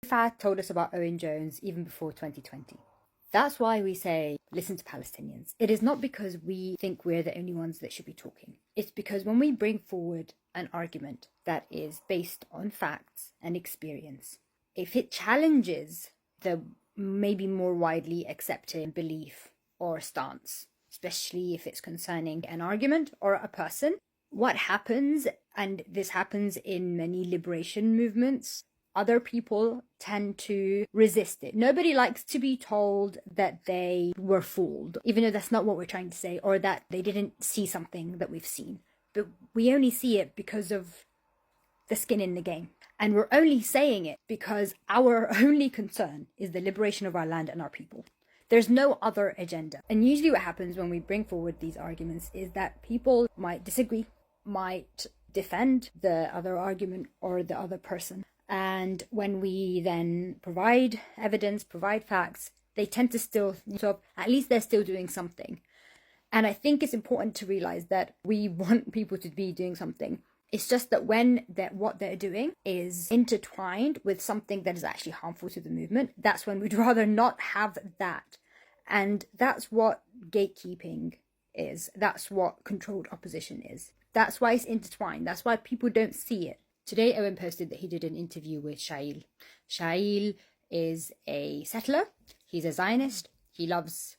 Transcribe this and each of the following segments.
Fad told us about Owen Jones even before 2020. That's why we say, listen to Palestinians. It is not because we think we're the only ones that should be talking. It's because when we bring forward an argument that is based on facts and experience, if it challenges the maybe more widely accepted belief or stance, especially if it's concerning an argument or a person, what happens, and this happens in many liberation movements, other people tend to resist it. Nobody likes to be told that they were fooled, even though that's not what we're trying to say, or that they didn't see something that we've seen. But we only see it because of the skin in the game. And we're only saying it because our only concern is the liberation of our land and our people. There's no other agenda. And usually what happens when we bring forward these arguments is that people might disagree, might defend the other argument or the other person. And when we then provide evidence, provide facts, they tend to still, so at least they're still doing something. And I think it's important to realize that we want people to be doing something. It's just that when what they're doing is intertwined with something that is actually harmful to the movement, that's when we'd rather not have that. And that's what gatekeeping is. That's what controlled opposition is. That's why it's intertwined. That's why people don't see it. Today, Owen posted that he did an interview with Shail. Shail is a settler. He's a Zionist. He loves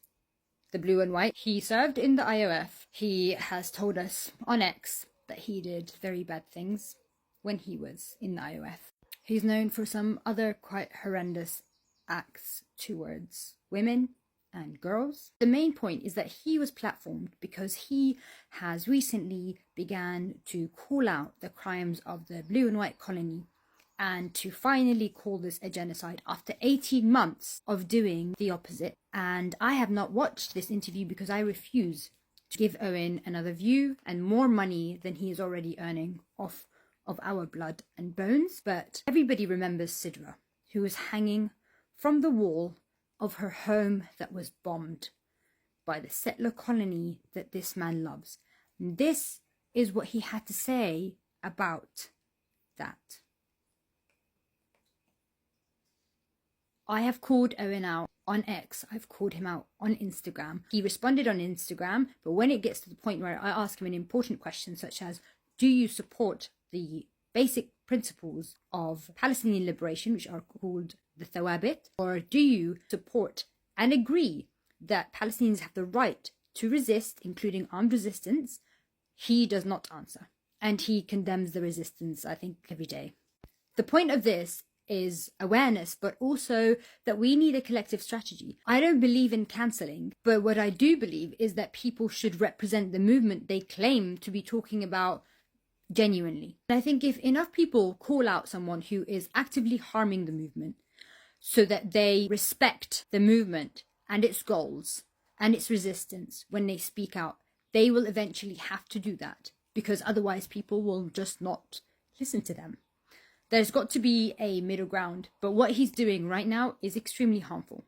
the blue and white. He served in the IOF. He has told us on X that he did very bad things when he was in the IOF. He's known for some other quite horrendous acts towards women and girls. The main point is that he was platformed because he has recently began to call out the crimes of the blue and white colony and to finally call this a genocide after 18 months of doing the opposite. And I have not watched this interview because I refuse to give Owen another view and more money than he is already earning off of our blood and bones. But everybody remembers Sidra, who was hanging from the wall of her home that was bombed by the settler colony that this man loves. And this is what he had to say about that. I have called Owen out on X. I've called him out on Instagram. He responded on Instagram, but when it gets to the point where I ask him an important question such as, do you support the basic principles of Palestinian liberation, which are called the Thawabit, or do you support and agree that Palestinians have the right to resist, including armed resistance? He does not answer. And he condemns the resistance, I think, every day. The point of this is awareness, but also that we need a collective strategy. I don't believe in cancelling, but what I do believe is that people should represent the movement they claim to be talking about genuinely. I think if enough people call out someone who is actively harming the movement so that they respect the movement and its goals and its resistance when they speak out, they will eventually have to do that because otherwise people will just not listen to them. There's got to be a middle ground, but what he's doing right now is extremely harmful.